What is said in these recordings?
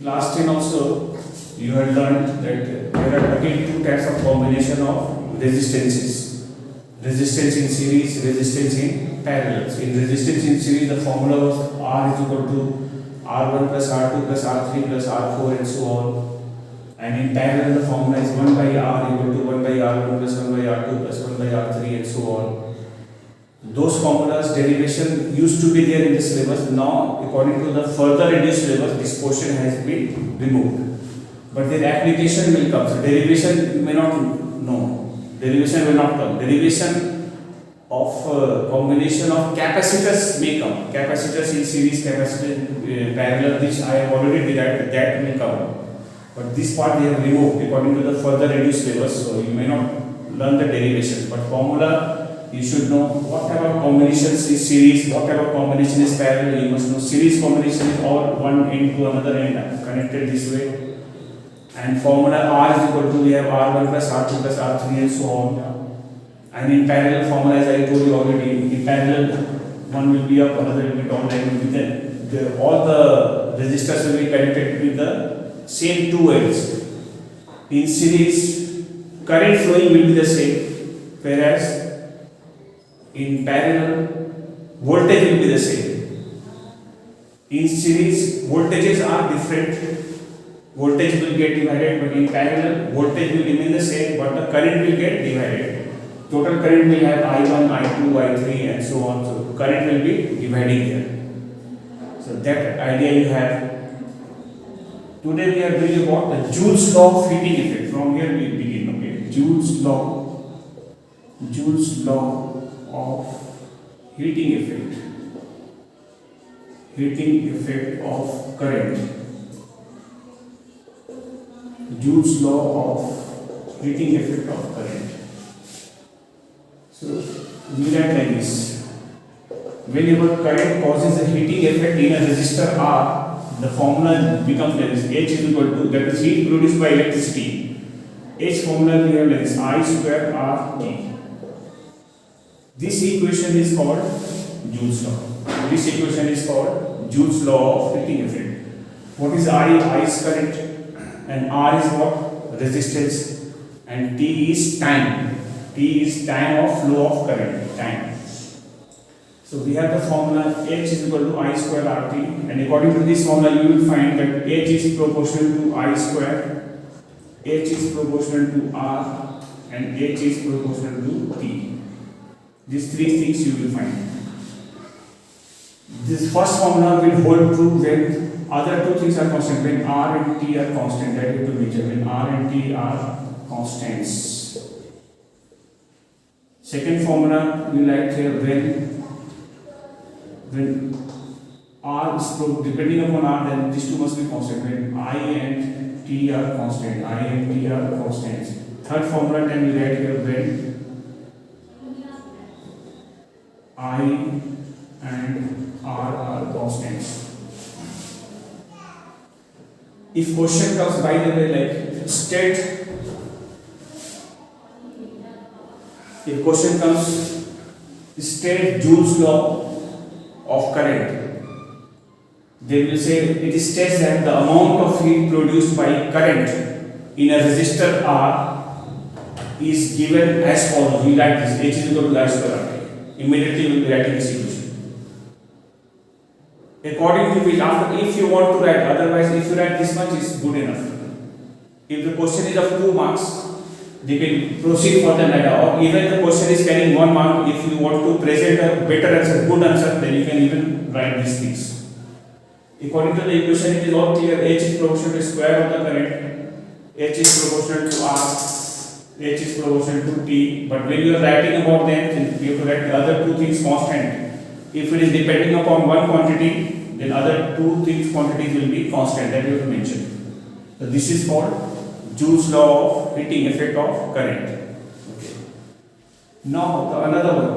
class 10 also you have learned that there are again two types of combination of resistances. Resistance in series, resistance in parallels. In resistance in series the formula was R is equal to R1 plus R2 plus R3 plus R4 and so on. And in parallel the formula is 1 by R equal to 1 by R1 plus 1 by R2 plus 1 by R3 and so on. Those formulas derivation used to be there in the syllabus. Now according to the further reduced syllabus this portion has been removed. But their application will come. So derivation you may not know. Derivation will not come. Derivation of combination of capacitors may come. Capacitors in series, capacitors in parallel, which I have already derived, that will come. But this part they have removed according to the further reduced syllabus. So you may not learn the derivations. But formula you should know what type of combinations is series, what type of combination is parallel. You must know series combination is all one end to another end connected this way. And formula R is equal to we have R1 plus R2 plus R3 and so on. And in parallel formula as I told you already, in parallel one will be up, another will be down, and will be then all the resistors will be connected with the same two ends. In series current flowing will be the same, whereas in parallel voltage will be the same. In series voltages are different. Voltage will get divided, but in parallel voltage will remain the same, but the current will get divided. Total current will have I1, I2, I3 and so on. So current will be dividing here. So that idea you have. Today we are doing about the Joule's law of heating effect. From here we begin. Okay, Joule's law of heating effect. Heating effect of current. Joule's law of heating effect of current. So we write like this. Whenever current causes a heating effect in a resistor R, the formula becomes like this. H is equal to, that is heat produced by electricity. H formula we have like this, I square R T. This equation is called Joule's law. This equation is called Joule's law of heating effect. What is I? I is current. And R is what? Resistance. And T is time. T is time of flow of current. Time. So we have the formula H is equal to I square RT. And according to this formula you will find that H is proportional to I square, H is proportional to R, and H is proportional to T. These three things you will find. This first formula will hold true when other two things are constant. When R and T are constant, that you have to measure. When R and T are constants. Second formula we write here when R is depending upon R, then these two must be constant. When I and T are constant, I and T are constants. Third formula then we write here when I and R are constants. If question comes by the way like state, if question comes state Joule's law of current, they will say it states that the amount of heat produced by current in a resistor R is given as follows. We write this H is equal to I square RT. Immediately we will be writing this equation. According to which, after if you want to write, otherwise if you write this much is good enough. If the question is of 2 marks, they can proceed further later, or even the question is carrying 1 mark. If you want to present a better answer, good answer, then you can even write these things. According to the equation, it is all clear. H is proportional to square of the current, H is proportional to R, H is proportional to T. But when you are writing about them, you have to write the other two things constant. If it is depending upon one quantity, then other two things quantities will be constant, that you have to mention. So this is called Joule's law of heating effect of current. Okay. Now another one.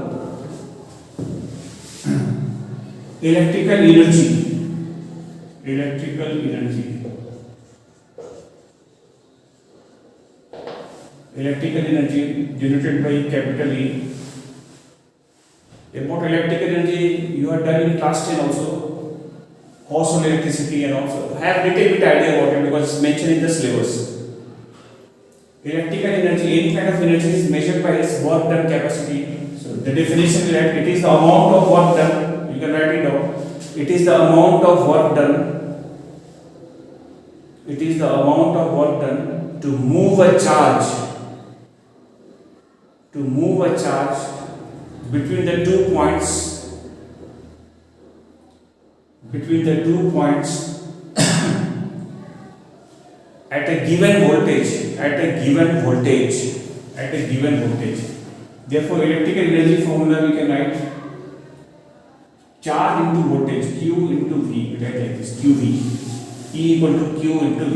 Electrical energy. Electrical energy. Electrical energy generated by capital E. About electrical energy you have done in class 10 also. household electricity and also have little bit idea about it because it's mentioned in the syllabus. Electrical energy, any kind of energy is measured by its work done capacity. So the definition is that it is the amount of work done, you can write it down. It is the amount of work done. It is the amount of work done to move a charge. To move a charge between the 2 points. Between the 2 points at a given voltage. At a given voltage. At a given voltage. Therefore, electrical energy formula we can write charge into voltage, Q into V, we write like this, QV, E equal to Q into V.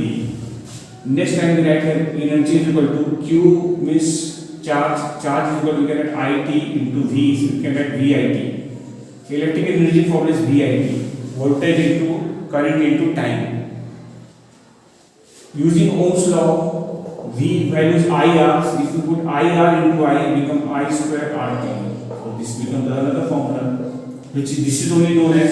Next time we write energy is equal to Q means charge is equal to, we can write IT into V, so we can write VIT. So electrical energy formula is VIT, voltage into current into time. Using Ohm's law, V values IR, if you put IR into I, it becomes I square RT. So this becomes another formula, which is, this is only known as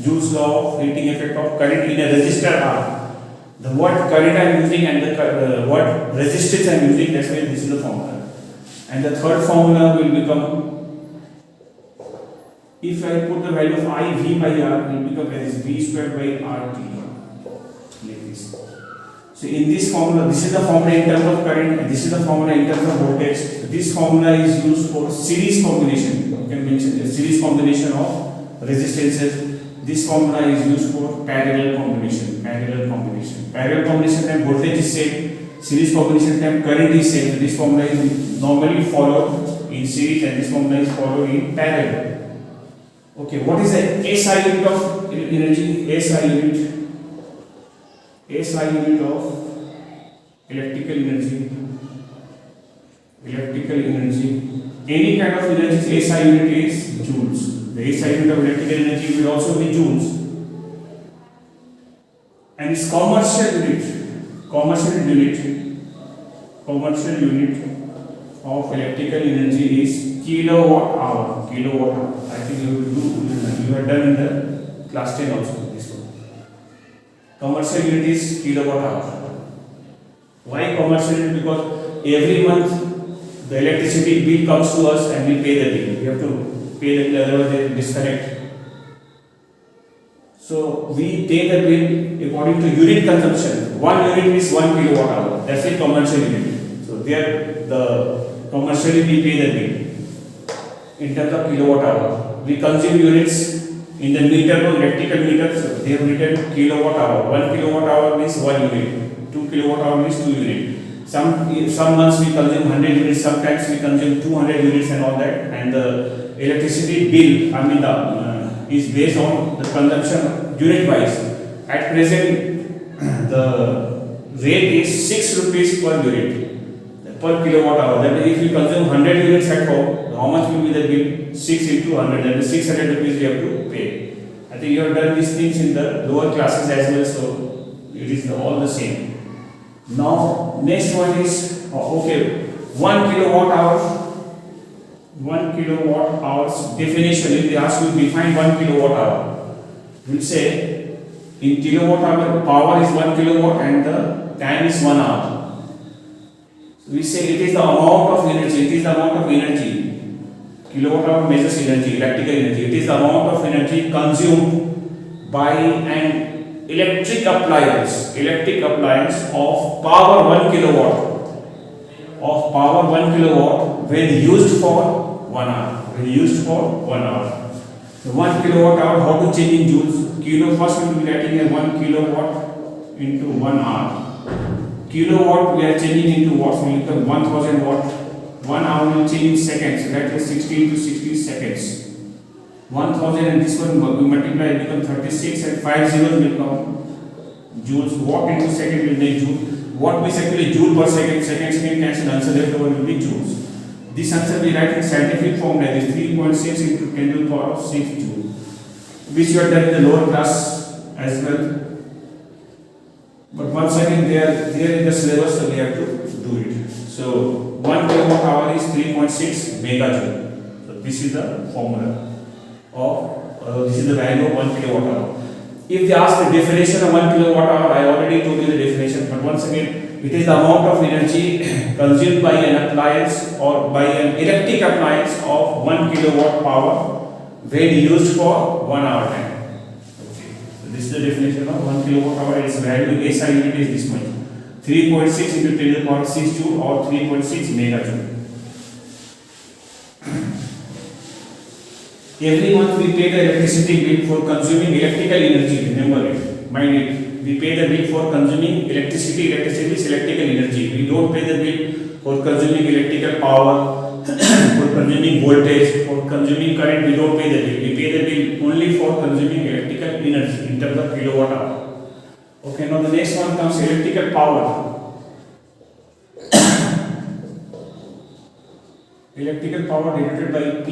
Joule's law of heating effect of current in a resistor R. The what current I am using and the what resistance I am using, that's why this is the formula. And the third formula will become, if I put the value of I V by R, it will become as V square by RT, like this. So in this formula, this is the formula in terms of current, and this is the formula in terms of voltage. This formula is used for series combination. You can mention a series combination of resistances. This formula is used for parallel combination. Parallel combination time voltage is same. Series combination time current is same. So this formula is normally followed in series, and this formula is followed in parallel. Okay, what is the SI unit of energy? SI unit of electrical energy. Any kind of energy, SI unit is joules. The SI unit of electrical energy will also be joules. And its commercial unit of electrical energy is kilowatt hour. I think you have done in the class 10 also. Commercial unit is kilowatt hour. Why commercial unit? Because every month the electricity bill comes to us and we pay the bill. We have to pay the bill, otherwise they disconnect. So we pay the bill according to unit consumption. 1 unit is 1 kilowatt hour. That's a commercial unit. So there the commercially we pay the bill in terms of kilowatt hour. We consume units in the meter or electrical meter, so they have written kilowatt hour. 1 kilowatt hour means 1 unit. 2 kilowatt hour means 2 units. Some months we consume 100 units, sometimes we consume 200 units and all that. And the electricity bill, is based on the consumption unit wise. At present, the rate is 6 rupees per unit, per kilowatt hour. That means if you consume 100 units at home, how much will be the bill? 6 into 100, that is 600 rupees you have to pay. I think you have done these things in the lower classes as well, so it is all the same. Now, next one is, 1 kilowatt hour. 1 kilowatt hour's definition, if they ask you to define 1 kilowatt hour, we'll say in kilowatt hour, power is 1 kilowatt and the time is 1 hour. So we say it is the amount of energy. Kilowatt hour measures energy, electrical energy. It is the amount of energy consumed by an electric appliance of power 1 kilowatt. When used for 1 hour. So 1 kilowatt hour, how to change in joules? First we will be writing as 1 kilowatt into 1 hour. Kilowatt we are changing into watts, will become 1000 watt. 1 hour will change in seconds, that is 60 to 60 seconds. 1000 and this one we multiply, it becomes 36 and 5 zeros will come joules. Watt into second will make joule. Watt means actually joule per second. Seconds can cancel, answer therefore will be joules. This answer we write in scientific form like this, 3.6 into 10 to the power of 6 joule, which you have done in the lower class as well. But once again they are in the syllabus, so we have to do it. So 1 kilowatt hour is 3.6 megajoule. So this is the formula of this is the value of 1 kilowatt hour. If they ask the definition of 1 kilowatt hour, I already told you the definition, but once again, it is the amount of energy consumed by an appliance or by an electric appliance of 1 kilowatt power when used for 1 hour time. Okay. So this is the definition of 1 kilowatt hour. Its value SI unit is this much. 3.6 into 10 to the power 6 joule or 3.6 megajoule. Every month we pay the electricity bill for consuming electrical energy. Remember it, mind it. We pay the bill for consuming electricity. Electricity is electrical energy. We don't pay the bill for consuming electrical power, for consuming voltage, for consuming current. We don't pay the bill. We pay the bill only for consuming electrical energy in terms of kilowatt hour. Okay, now the next one comes electrical power. Electrical power denoted by P.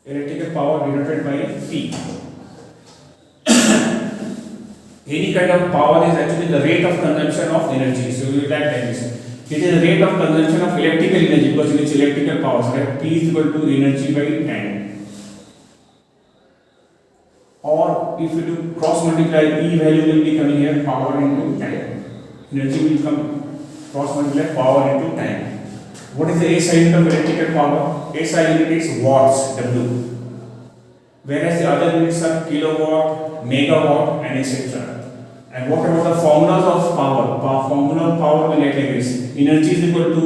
Electrical power denoted by P. Any kind of power is actually the rate of consumption of energy. So we will write like this. It is the rate of consumption of electrical energy because it is electrical power. So that P is equal to energy by time. Or if you do cross multiply, E value will be coming here, power into time. Energy will come cross multiply power into time. What is the SI unit of electrical power? SI unit is watts, W. Whereas the other units are kilowatt, megawatt, and etc. And what about the formulas of power? Formula of power will like this. Energy is equal to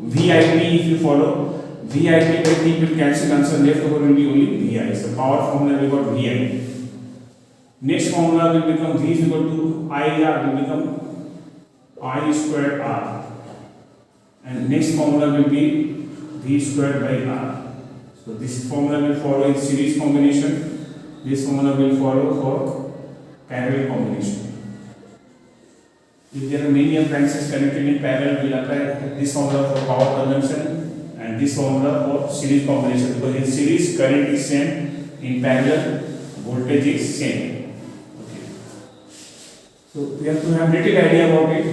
VIP if you follow. VIP by T will cancel, answer left over will be only VI. So power formula will got VI. Next formula will become V is equal to IR will become I squared R. And next formula will be V squared by R. So this formula will follow in series combination. This formula will follow for parallel combination. If there are many appliances connected in parallel, we will apply this formula for power consumption and this formula for series combination. Because in series current is same, in parallel voltage is same. Okay. So we have to have little idea about it.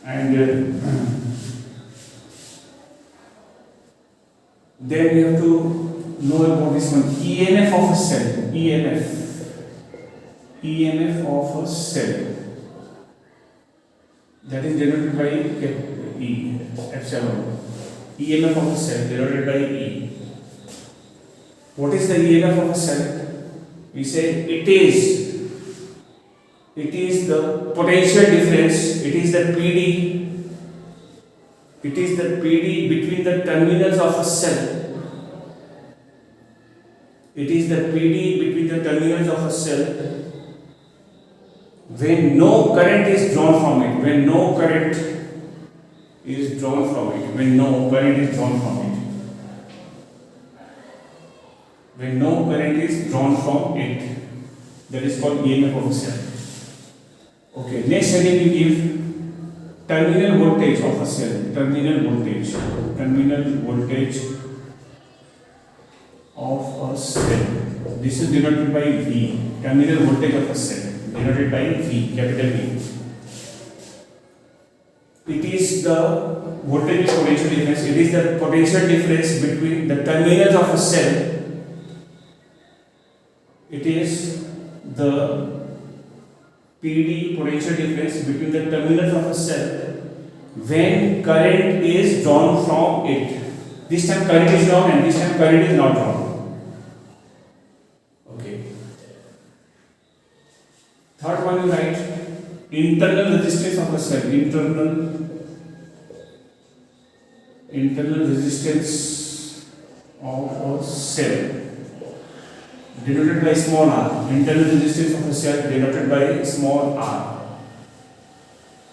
And then we have to know about this one, EMF of a cell. EMF of a cell, that is denoted by E, epsilon. EMF of a cell denoted by E. What is the EMF of a cell? We say it is the potential difference, it is the PD, it is the PD between the terminals of a cell. It is the PD between the terminals of a cell when no current is drawn from it. When no current is drawn from it. When no current is drawn from it. When no current is drawn from it. That is called EMF of a cell. Okay, next heading we give terminal voltage of a cell. Terminal voltage. Terminal voltage of a cell. This is denoted by V. Terminal voltage of a cell denoted by V, capital V. It is the voltage potential difference. It is the potential difference between the terminals of a cell. It is the PD potential difference between the terminals of a cell when current is drawn from it. This time current is drawn and this time current is not drawn. Okay. Third one you write internal resistance of a cell. Internal resistance of a cell denoted by small r. Internal resistance of a cell denoted by small r.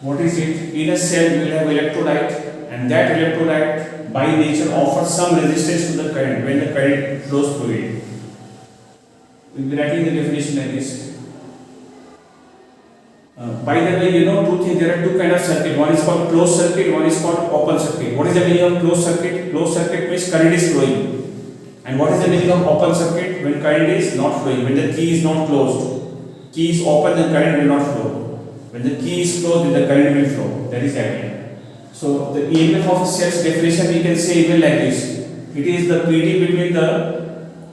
What is it? In a cell we will have electrolyte, and that electrolyte by nature offers some resistance to the current when the current flows through it. We will be writing the definition like this. By the way, you know two things. There are two kinds of circuit. One is called closed circuit. One is called open circuit. What is the meaning of closed circuit? Closed circuit means current is flowing. And what is the meaning of open circuit? When current is not flowing, when the key is not closed. Key is open, then current will not flow. When the key is closed, then the current will flow. That is the idea. So the EMF of a cell's definition we can say even like this. It is the PD between the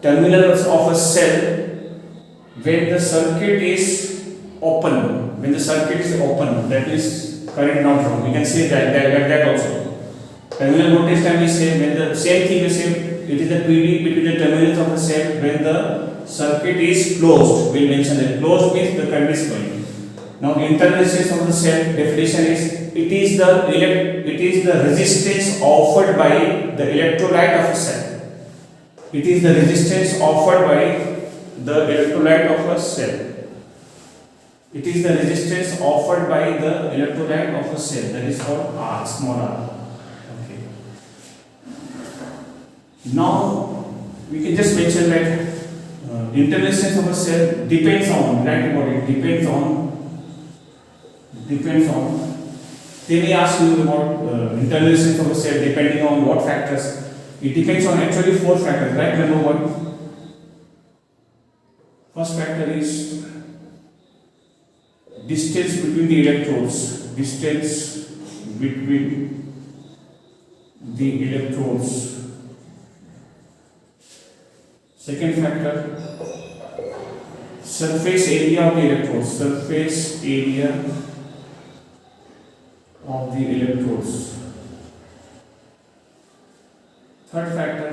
terminals of a cell when the circuit is open. When the circuit is open, that is current not drawn. We can say that also. Terminal voltage can be same when the same thing is same. It is the PD between the terminals of the cell when the circuit is closed. We mentioned that closed means the current is flowing. Now internal resistance of the cell definition is it is the resistance offered by the electrolyte of a cell. It is the resistance offered by the electrolyte of a cell. It is the resistance offered by the electrolyte of a cell, that is called R, small r. Okay. Now we can just mention that internal resistance of a cell depends on, write about it, depends on. They may ask you about internal resistance of a cell depending on what factors. It depends on actually 4 factors, right? Number 1. First factor is distance between the electrodes. Distance between the electrodes. Second factor, surface area of the electrodes. Surface area of the electrodes. Third factor,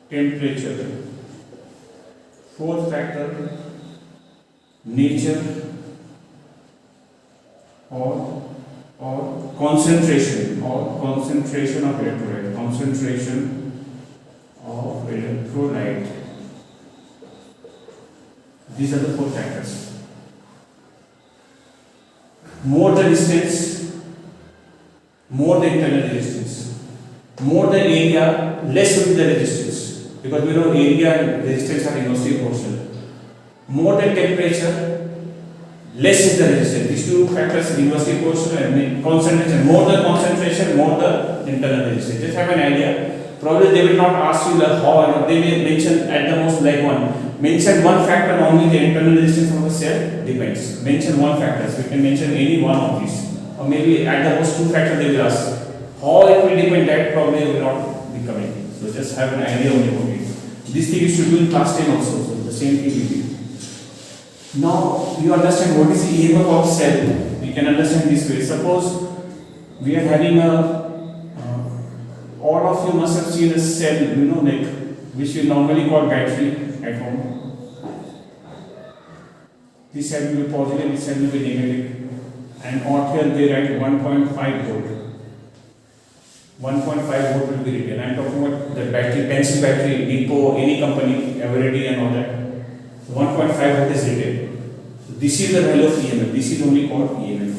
temperature. Fourth factor, nature or concentration of electrolyte. Concentration of electrolyte. These are the 4 factors. More the distance, more the internal resistance. More the area, less will be the resistance. Because we know area and resistance are inversely proportional. More the temperature, less is the resistance. These 2 factors are inversely proportional and concentration. More the concentration, more the internal resistance. Just have an idea. Probably they will not ask you the how, they may mention at the most like one. Mention one factor only, the internal resistance of a cell depends. Mention one factor. So you can mention any one of these. Or maybe at the most 2 factors they will ask. How it will depend, that probably will not be coming. So just have an idea only about it. This thing you should do in class 10 also. So the same thing will be. Now you understand what is the EMF of cell. We can understand this way. Suppose we are having all of you must have seen a cell, like which we normally call battery at home. This side will be positive, this side will be negative. And out here they write 1.5 volt. 1.5 volt will be written. I am talking about the battery, pencil battery, Depot, any company, Eveready and all that. 1.5 volt is written. So this is the value of EMF. This is only called EMF.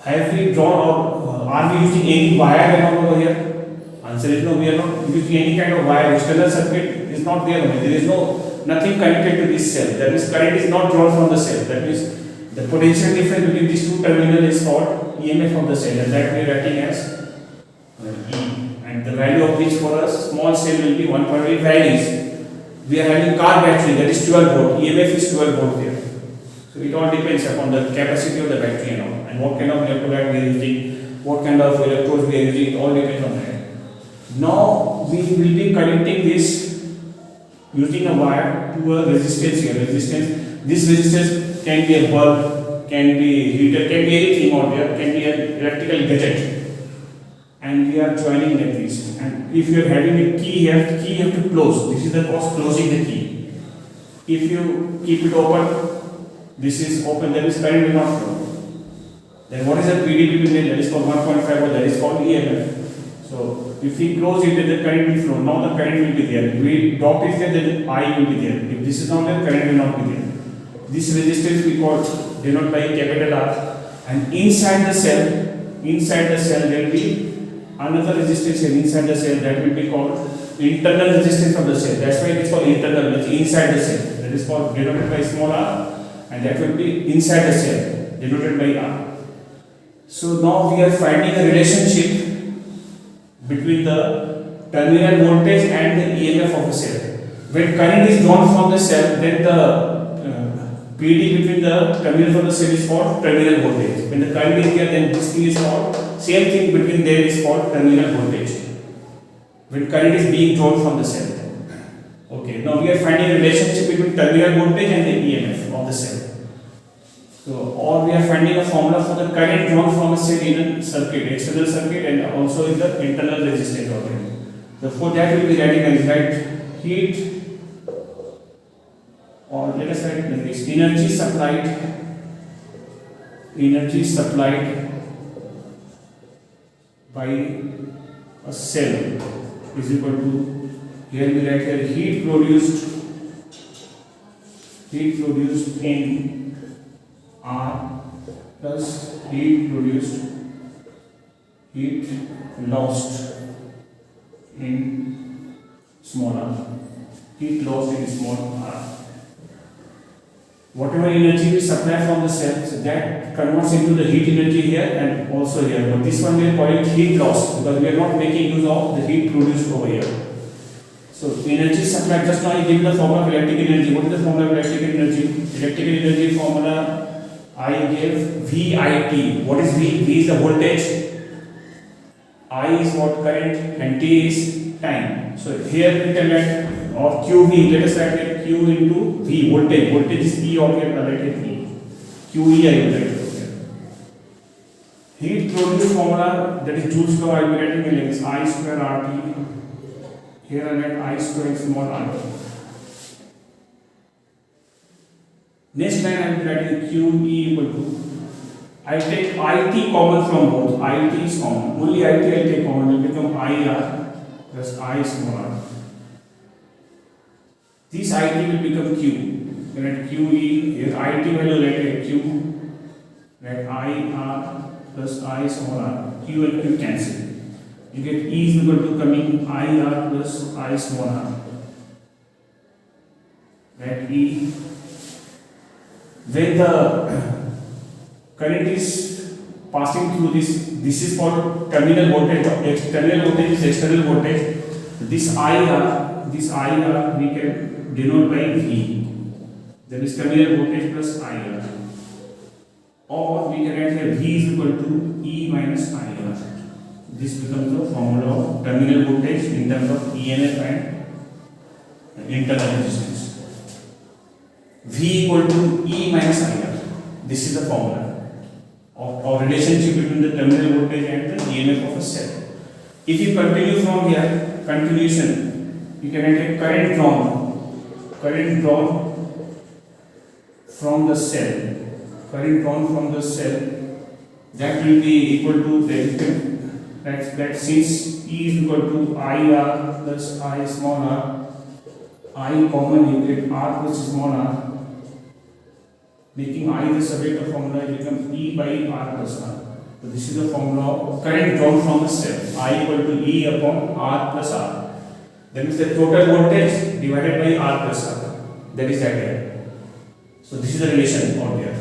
Have we drawn out, are we using any wire and all over here? Answer is no, we are not using any kind of wire. External circuit is not there. There is nothing connected to this cell. That means current is not drawn from the cell. That means the potential difference between these 2 terminals is called EMF of the cell, and that we are writing as E. And the value of which for a small cell will be 1.8 values. We are having car battery, that is 12 volt. EMF is 12 volt there. So it all depends upon the capacity of the battery and all, and what kind of electrolyte we are using, what kind of electrodes we are using. It all depends on that. Now we will be connecting this using a wire to a resistance here. This resistance can be a bulb, can be heater, can be anything out there, can be an electrical gadget. And we are joining like this. And if you are having a key here, the key you have to close. This is the cause closing the key. If you keep it open, this is open, then this current will not flow. Then what is the PD between them? That is called 1.5 volt, that is called EMF. So if we close it, then the current will flow. Now the current will be there. If we dot is there, then I will be there. If this is not there, current will not be there. This resistance we call denoted by capital R. And inside the cell there will be another resistance here inside the cell, that will be called internal resistance of the cell. That's why it is called internal, it's inside the cell. That is called denoted by small r, and that will be inside the cell, denoted by R. So now we are finding a relationship between the terminal voltage and the EMF of the cell. When current is drawn from the cell, then the PD between the terminals of the cell is called terminal voltage. When the current is there, then this thing is called, same thing between them is called terminal voltage. when current is being drawn from the cell. Okay, now we are finding a relationship between terminal voltage and the EMF of the cell. So, or we are finding a formula for the current drawn from a cell in a circuit, external circuit, and also in the internal resistance of it. So, for that we will be writing as heat, or let us write this, energy supplied by a cell is equal to, here we write here, heat produced in R plus heat lost in small r. Heat lost in small r. Whatever energy we supply from the cell, so that converts into the heat energy here and also here. But this one we are calling heat loss because we are not making use of the heat produced over here. So energy supply, just now I give the formula of electrical energy. What is the formula of electrical energy? Electrical energy formula I gave VIT. What is V? V is the voltage, I is what, current, and T is time. So here we can write, or QV, let us write here Q into V, voltage. Voltage is E, or here write it V. QE I will write here. Heat produced formula, that is Joule's law, I will be writing like this, I square RT. Here I write I square small r. Next line I will be writing QE equal to, I will take IT common from both. IT is common. Only IT I will take common. It will become IR plus I small r. This IT will become Q. Let QE, here IT value let Q. Let IR plus I small r. Q and Q cancel. You get E is equal to coming IR plus I small r. Let E. When the current is passing through this is called terminal voltage. Terminal voltage is external voltage. This IR we can denote by V. That is terminal voltage plus IR. Or we can write here V is equal to E minus IR. This becomes the formula of terminal voltage in terms of EMF and internal resistance. V equal to E minus IR. This is the formula of relationship between the terminal voltage and the EMF of a cell. If you continue from here, continuation, you can write current drawn from the cell. Current drawn from the cell, that will be equal to that since E is equal to IR plus I small r, I common you get R plus small r. Making I the subject of formula, it becomes E by R plus R. So this is the formula of current drawn from the cell. I equal to E upon R plus R. That means the total voltage divided by R plus R. That is that here. So this is the relation out there.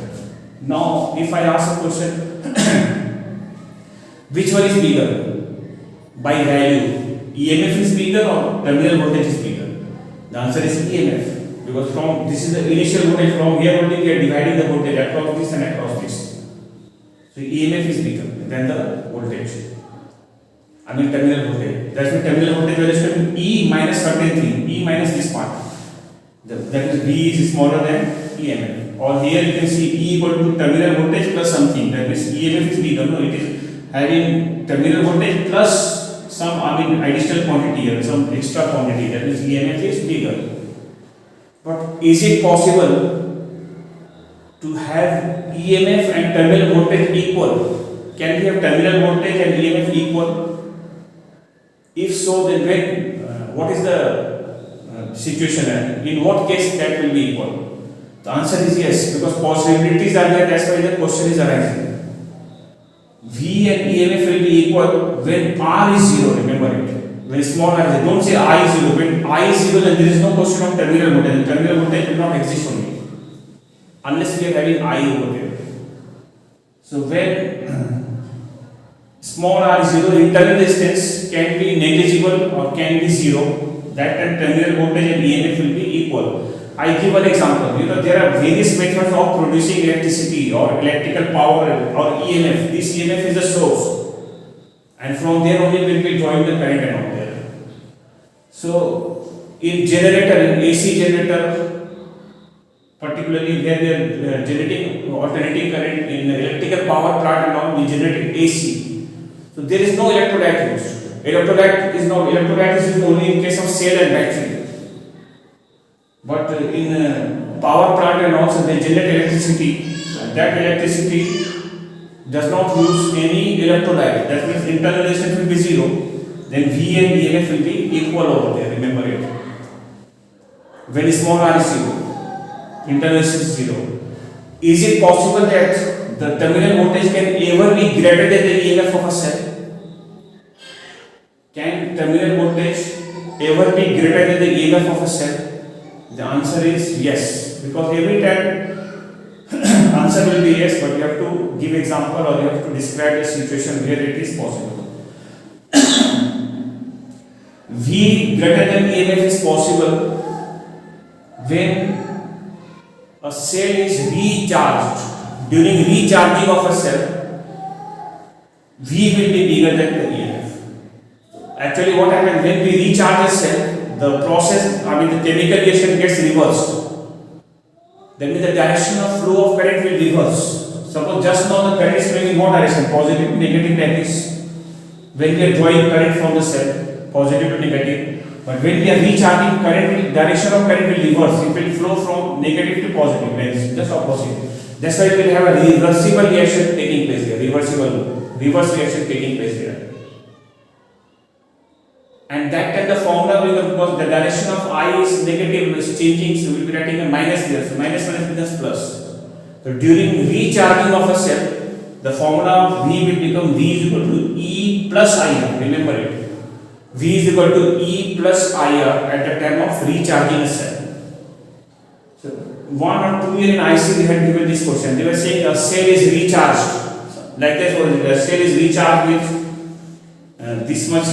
Now, if I ask a question, which one is bigger by value? EMF is bigger or terminal voltage is bigger? The answer is EMF. Because from this is the initial voltage, from here only we are dividing the voltage across this and across this. So EMF is bigger than the voltage. I mean terminal voltage. That's why terminal voltage value is equal to E minus certain thing, E minus this part. That is V is smaller than EMF. Or here you can see E equal to terminal voltage plus something. That means EMF is bigger. No, it is having terminal voltage plus some additional quantity or some extra quantity. That means EMF is bigger. But is it possible to have EMF and terminal voltage equal? Can we have terminal voltage and EMF equal? If so, then what is the situation? In what case that will be equal? The answer is yes, because possibilities are there. That's why the question is arising. V and EMF will be equal when R is 0. Remember it. When small r is 0, don't say I is 0. When I is 0, then there is no question of terminal voltage. The terminal voltage will not exist only unless we are having I over there. So when small r is 0, internal resistance can be negligible or can be 0. That time terminal voltage and EMF will be equal. I give an example. There are various methods of producing electricity or electrical power or EMF. This EMF is the source, and from there only we will be drawing the current and all there. So in generator, in AC generator, particularly where we are generating alternating current in electrical power plant and all, we generate AC. So there is no electrolyte used. Electrolyte is used only in case of cell and battery. But in power plant and also they generate electricity. That electricity does not use any electrolyte. That means internal resistance will be zero. Then V and EMF will be equal over there. Remember it. Very small r is zero. Internal resistance zero. Is it possible that the terminal voltage can ever be greater than the EMF of a cell? Can terminal voltage ever be greater than the EMF of a cell? The answer is yes, because every time answer will be yes, but you have to give example or you have to describe the situation where it is possible. V greater than EMF is possible when a cell is recharged. During recharging of a cell, V will be bigger than the EMF. Actually, what happens when we recharge a cell? The process, the chemical reaction gets reversed. That means the direction of flow of current will reverse. Suppose just now the current is flowing in one direction, positive to negative like this. When we are drawing current from the cell, positive to negative. But when we are recharging, direction of current will reverse. It will flow from negative to positive, like this, just opposite. That's why we will have a reversible reaction taking place here. Reverse reaction taking place here. And that time the formula will become, because the direction of I is negative, is changing, so we will be writing a minus here. So minus becomes plus. So during recharging of a cell, the formula V will become V is equal to E plus IR. Remember it. V is equal to E plus IR at the time of recharging a cell. So 1 or 2 years in IC they had given this question. They were saying a cell is recharged. Like this, the cell is recharged with this much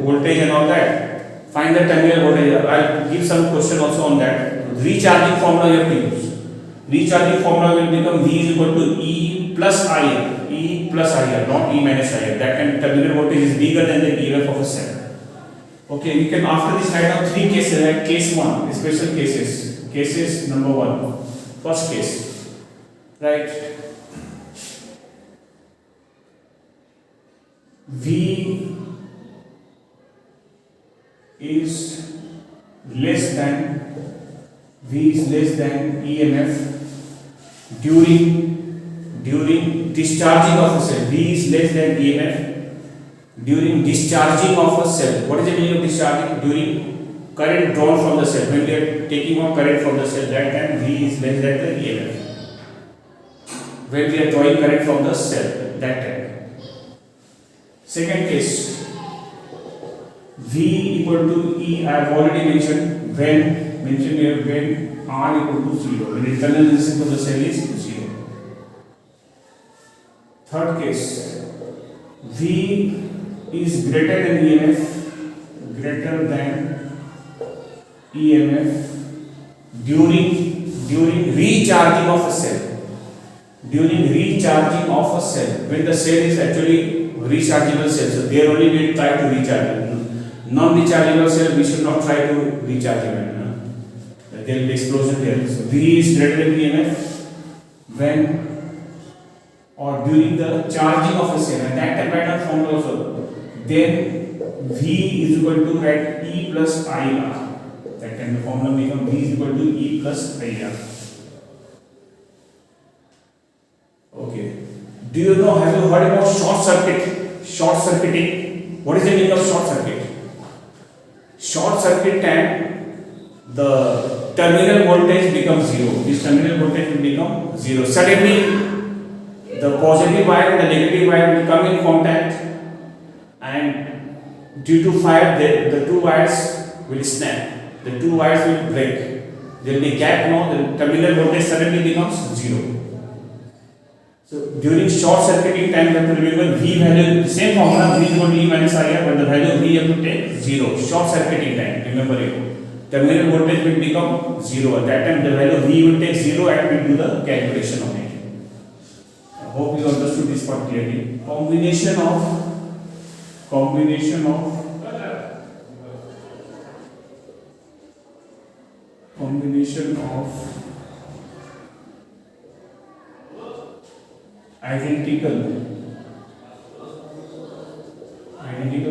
voltage and all that. Find the terminal voltage. I'll give some question also on that. Recharging formula you have to use. Recharging formula will become V is equal to E plus IR. E plus IR, not E minus IR. That time terminal voltage is bigger than the EMF of a cell. Okay, we can after this write down 3 cases, like case 1, special cases. Cases number 1. First case. Right. V is less than EMF during discharging of a cell. V is less than EMF during discharging of a cell. What is the meaning of discharging? During current drawn from the cell. When we are taking out current from the cell, that time V is less than the EMF. When we are drawing current from the cell, that time. Second case, V equal to E. I have already mentioned here when R equal to 0. When internal resistance of the cell is 0. Third case, V is greater than EMF during recharging of a cell. During recharging of a cell, when the cell is actually rechargeable cell, so there only we try to recharge it. Non-rechargeable cell, we should not try to recharge it. There will be explosion there. So V is greater than EMF when or during the charging of a cell. And that time write down formula also. Then V is equal to write E plus IR. That time the formula become V is equal to E plus IR. Okay. Do you know, have you heard about short circuit? Short circuiting. What is the meaning of short circuit? Short circuit time, the terminal voltage becomes 0. This terminal voltage will become 0. Suddenly, the positive wire and the negative wire will come in contact, and due to fire, the two wires will snap. The two wires will break. There will be gap now. The terminal voltage suddenly becomes 0. So during short circuiting time, you have to remember V value, same formula, V is equal to E minus IR, but the value of V you have to take 0. Short circuiting time, remember it. Terminal voltage will become 0. At that time, the value of V will take 0 and we will do the calculation of it. I hope you understood this part clearly. Combination of combination of identical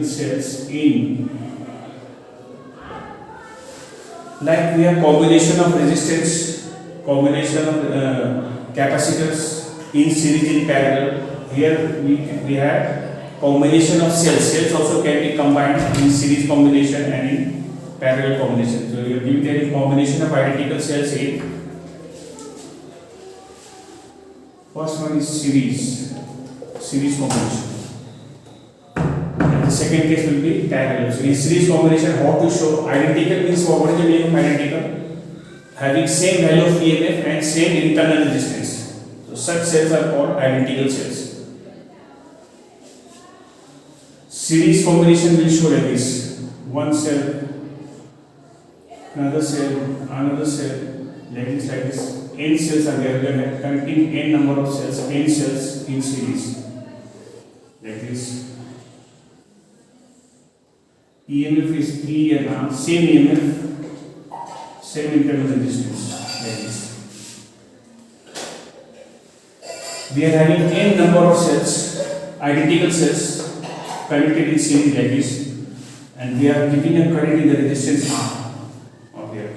cells in, like we have combination of resistance, combination of capacitors in series in parallel. Here we have combination of cells. Cells also can be combined in series combination and in parallel combination. So you are giving a combination of identical cells in, first one is series combination. And the second case will be parallel. So in series combination, how to show identical means what is the meaning of identical? Having same value of EMF and same internal resistance. So such cells are called identical cells. Series combination will show like this: one cell, another cell, another cell, like this. N cells are there, counting n number of cells, n cells in series, like this. EMF is E and R, same EMF, same internal resistance, like this. We are having n number of cells, identical cells, connected in series like this, and we are giving a current in the resistance R of here.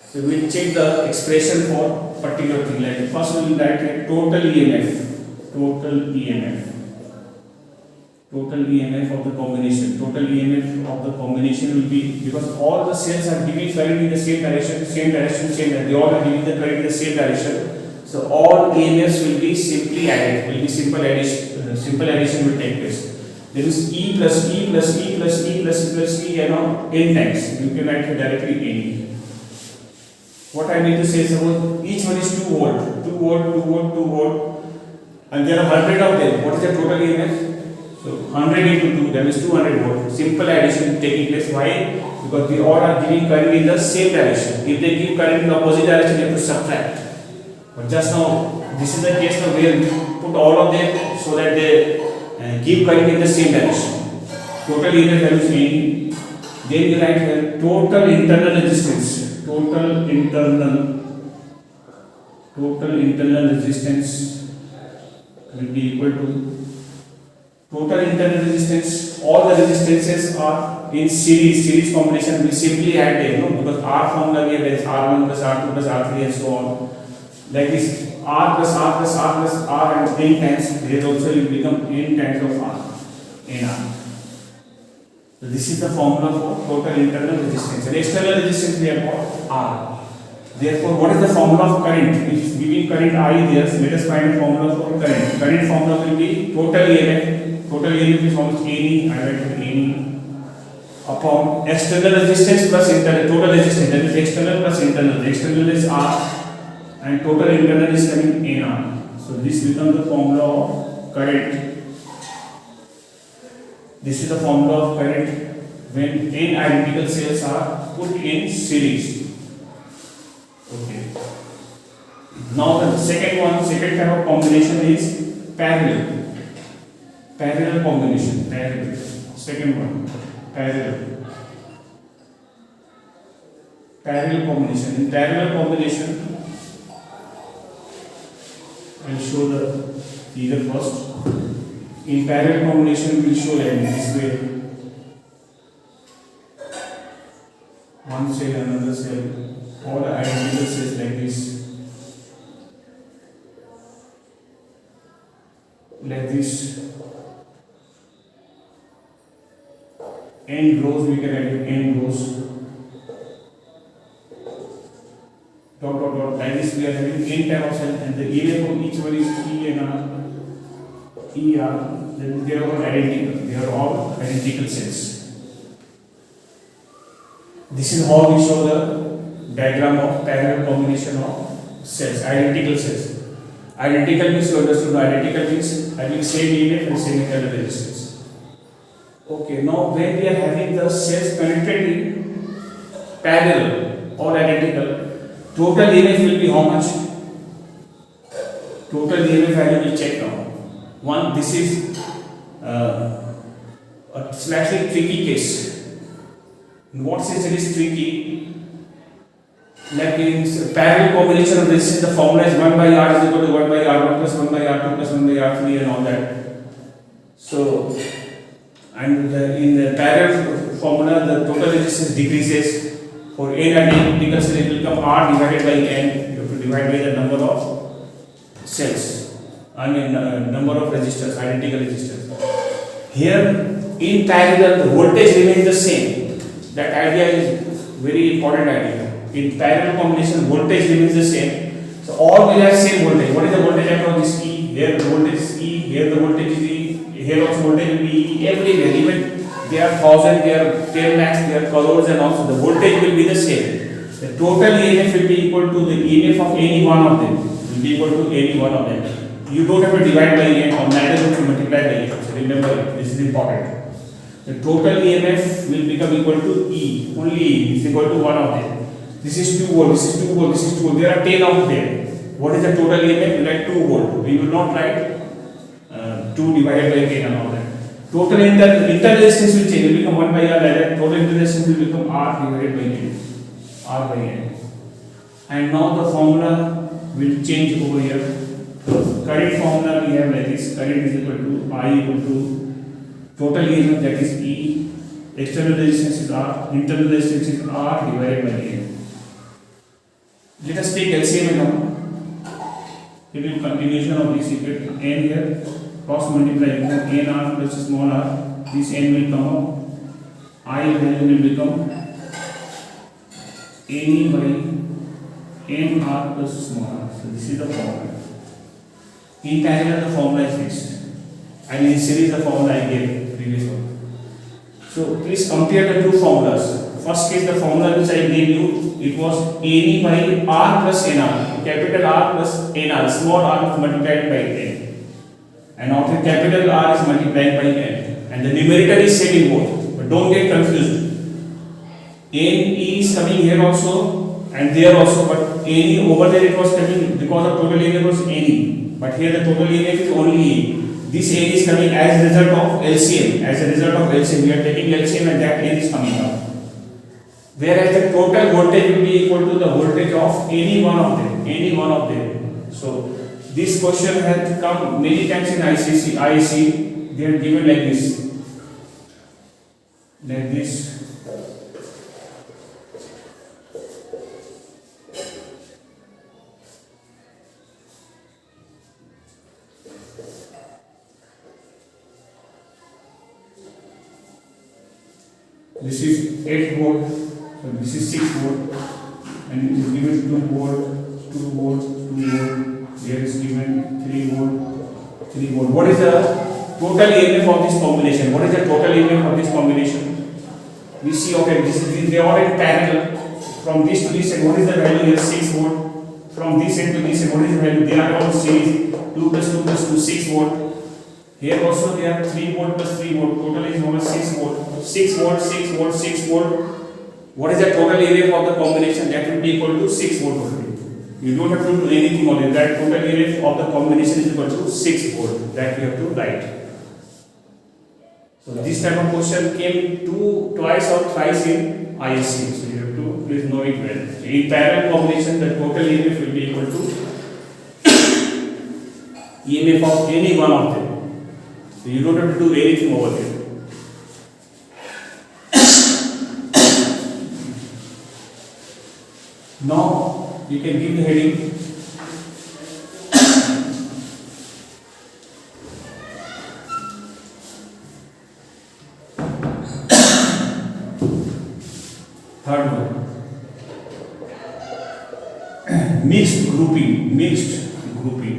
So we will check the expression for particular thing. Like first we will write like total EMF of the combination. Total EMF of the combination will be, because all the cells are giving current in the same direction. They all are giving the current in the same direction. So all EMFs will be simply added. Will be simple addition. Simple addition will take place. There is E plus E plus E plus E plus E plus E and all n times. You can write it directly N. What I need to say is about each one is 2 volt, 2 volt, 2 volt, 2 volt, and there are 100 of them. What is the total EMF? So 100 into 2, that is 200 volt. Simple addition taking place. Why? Because we all are giving current in the same direction. If they give current in the opposite direction, you have to subtract. But just now, this is the case now where we put all of them so that they give current in the same direction. Total EMF value is N. Then you write here total internal resistance. Total internal resistance will be equal to total internal resistance. All the resistances are in series combination. We simply add them, because R formula we have is R1 plus R2 plus R3 and so on. Like this, R plus R plus R plus R and n times. There also will become n times of R, nR. So this is the formula for total internal resistance. And external resistance we have got R. Therefore, what is the formula of current? If giving current I there, let us find a formula for current. Current formula will be total EMF. Total EMF is how much? NE, I write NE upon external resistance plus internal. Total resistance, that is external plus internal. The external is R and total internal is coming NR. So this becomes the formula of current. This is the formula of current when n identical cells are put in series. Okay. Now the second type of combination is parallel. Parallel combination. Parallel. Second one. Parallel. Parallel combination. In parallel combination, I will show the figure first. In parallel combination, we will show like this way. One cell, another cell, all identical cells like this. Like this. N rows, we can add n rows. Dot dot dot. Like this, we are having n type of cells, and the area for each one is E and R. ER, then they are all identical. They are all identical cells. This is how we show the diagram of parallel combination of cells, identical cells. Identical means you understood. Identical means having same EMF and same internal resistance. Okay, now when we are having the cells connected in parallel or identical, total EMF will be how much? Total EMF value will check now. One, this is a slightly tricky case. In what sense it is tricky? Like in parallel combination of resistance, the formula is 1 by R is equal to 1 by R1 plus 1 by R2 plus 1 by R3 and all that. So, and in the parallel formula, the total resistance decreases. For n identical cell, it will become R divided by n. You have to divide by the number of cells. I mean, number of resistors, identical resistors. Here, in parallel, the voltage remains the same. That idea is very important idea. In parallel combination, voltage remains the same. So all will have same voltage. What is the voltage across this E? Here the voltage is E. Here the voltage is E. Here also voltage will be E. Everywhere, even there are thousands, there are 10 lakhs, there are crores, and also the voltage will be the same. The total EMF will be equal to the EMF of any one of them. Will be equal to any one of them. You don't have to divide by n or neither have to multiply by n. So remember, this is important. The total EMF will become equal to E. Only E is equal to one of them. This is 2 volt, this is 2 volt, this is 2 volt. There are 10 of them. What is the total EMF? We write 2 volt. We will not write 2 divided by 10 and all that. Total inter-resistance will change. It will become 1 by R. Like that. Total inter-resistance will become R divided by N. R by N. And now the formula will change over here. The current formula we have like this. Current is equal to I equal to total EMF, that is E. External resistance is R. Internal resistance is R divided by N. Let us take LCM now. It will continuation of this equation. N here, cross multiply n R plus small r. This n will come up. I value will become N by n R plus small r. So this is the formula. In parallel, the formula is this, and in series the formula I gave previous one. So please compare the two formulas. First case, the formula which I gave you, it was N by R plus NR. Capital R plus NR, small r is multiplied by n. And after capital R is multiplied by n. And the numerator is same in both. But don't get confused. N is coming here also and there also, but N over there it was coming because of total area was N. But here the total area is only A. This N is coming as a result of LCM. As a result of LCM, we are taking LCM and that N is coming out. Whereas the total voltage will be equal to the voltage of any one of them. Any one of them. So this question has come many times in IC. They are given like this. Like this. This is 8 volt, so this is 6 volt, and it is given 2 volt, 2 volt, 2 volt. Here is given 3 volt, 3 volt. What is the total EMF of this combination? What is the total EMF of this combination? We see, okay, they are in parallel. From this to this, and what is the value here? 6 volt. From this end to this end, what is the value? They are all series. 2 plus 2 plus 2, 6 volt. Here also they are 3 volt plus 3 volt. Total is over 6 volt. 6 volt, 6 volt, 6 volt. What is the total area of the combination? That will be equal to 6 volt only. You don't have to do anything on it. That total area of the combination is equal to 6 volt. That we have to write. So this type of question came twice or thrice in ISC. So you have to please know it well. So in parallel combination, the total EMF will be equal to EMF of any one of them. So you don't have to do anything over there. Now you can give the heading. Third one. Mixed grouping. Mixed grouping.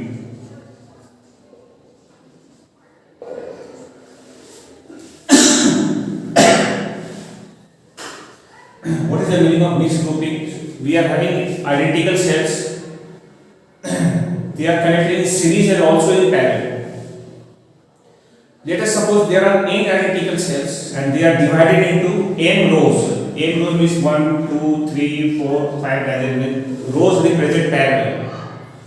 What is the meaning of mixed grouping? We are having identical cells. They are connected in series and also in parallel. Let us suppose there are n identical cells and they are divided into n rows. N rows means 1, 2, 3, 4, 5. Rows represent parallel.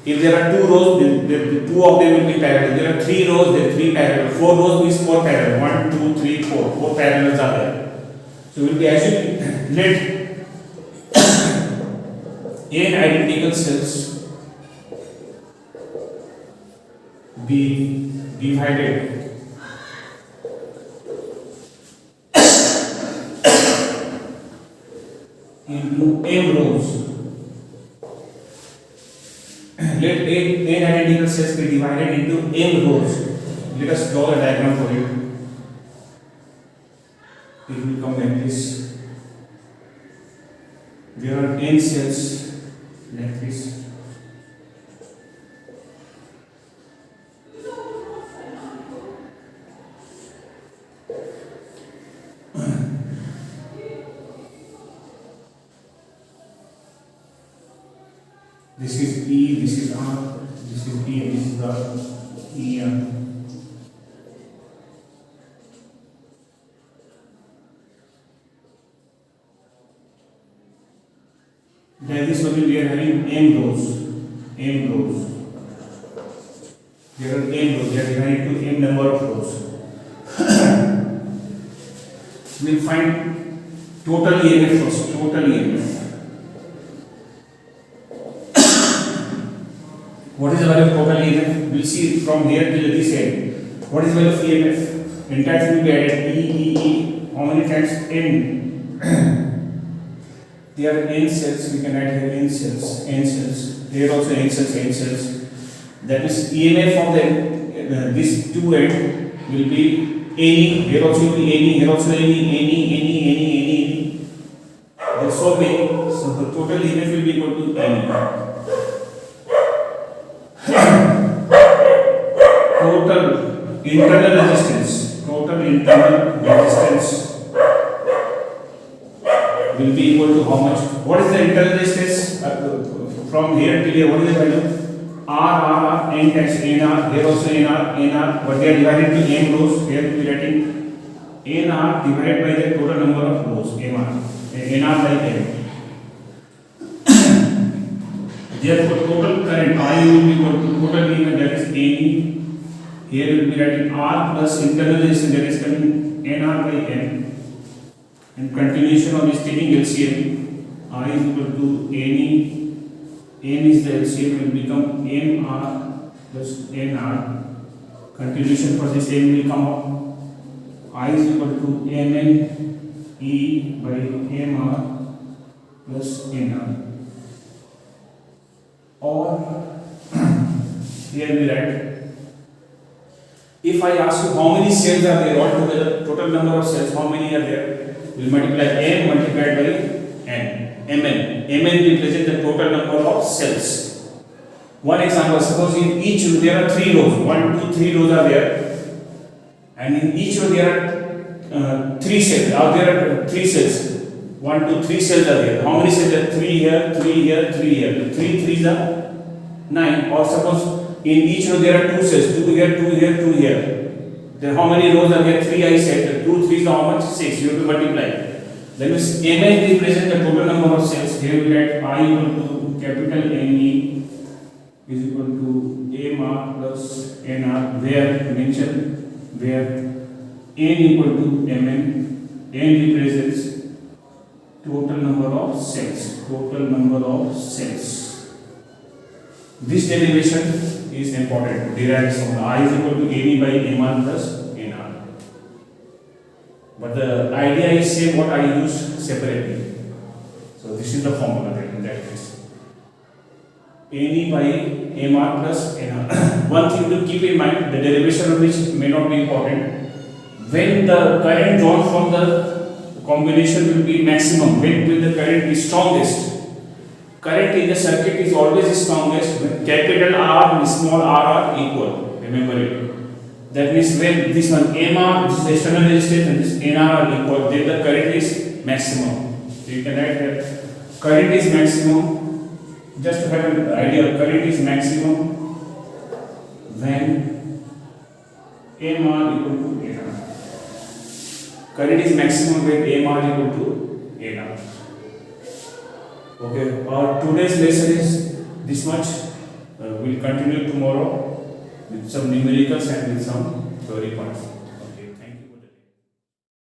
If there are 2 rows, then 2 of them will be parallel. There are 3 rows, then 3 parallel. 4 rows means 4 parallel. 1, 2, 3, 4. 4 parallels are there. So we will be assuming let n identical cells be divided into m rows. Let n identical cells be divided into m rows. Let us draw a diagram for it. It will come like this. There are n cells like this. This is E, this is R, this is E, this is the E. Like this one we are having m rows. M rows. There are m rows. They are divided to m number of rows. We will find total EMF first. Total EMF. What is the value of total EMF? We will see from here till this end. What is the value of EMF? Entire thing will be added. E. How many times? N. There are n cells. We can add here n cells. N cells. Here also n cells. N cells. That is EMF from the this two end will be any. Here also will be any. Here also any. There are so many. So the total EMF will be equal to any. Total internal resistance will be equal to how much? What is the internal resistance from here till here? What is the value? R, n times nr. Here also nr. But they are divided into m rows. Here we are writing nr divided by the total number of rows. nr by m. Therefore, total current I will be equal to total EMF, that is NE. Here we will be writing R plus internal resistance, that is coming NR by M. And continuation of this taking LCM, I is equal to NE. N is the LCM, will become MR plus NR. Continuation for this M will come up. I is equal to MN E by MR plus NR. Or here we write, if I ask you how many cells are there altogether, total number of cells, how many are there? We will multiply M multiplied by N. Mn represents the total number of cells. One example, suppose in each row there are 3 rows, 1, 2, 3 rows are there, and in each row there are 3 cells, there are 3 cells. 1, 2, 3 cells are there. How many cells are 3 here, 3 here, 3 here? 3 3s are 9. Or suppose in each row there are 2 cells, 2 here, 2 here, 2 here. Then how many rows are there? 3 I said. 2 3s are how much? 6. You have to multiply. Then Mn represents the total number of cells. Here we write I equal to capital Ne is equal to Mr plus Nr. Where mentioned where N equal to Mn. N represents total number of cells. This derivation is important. Derives from I is equal to Ne by Mr plus Nr. But the idea is same what I use separately. So this is the formula in that case. Ne by Mr plus Nr. One thing to keep in mind, the derivation of which may not be important. When the current drawn from the combination will be maximum, when will the current be strongest? Current in the circuit is always strongest when capital R and small r are equal. Remember it. That means when this one Mr, this is external resistance, and this Nr are equal, then the current is maximum. So you can write that current is maximum. Just to have an idea, current is maximum when Mr equal to Nr. Current is maximum when Mr equal to Nr. Okay, our today's lesson is this much. We'll continue tomorrow with some numericals and with some theory parts.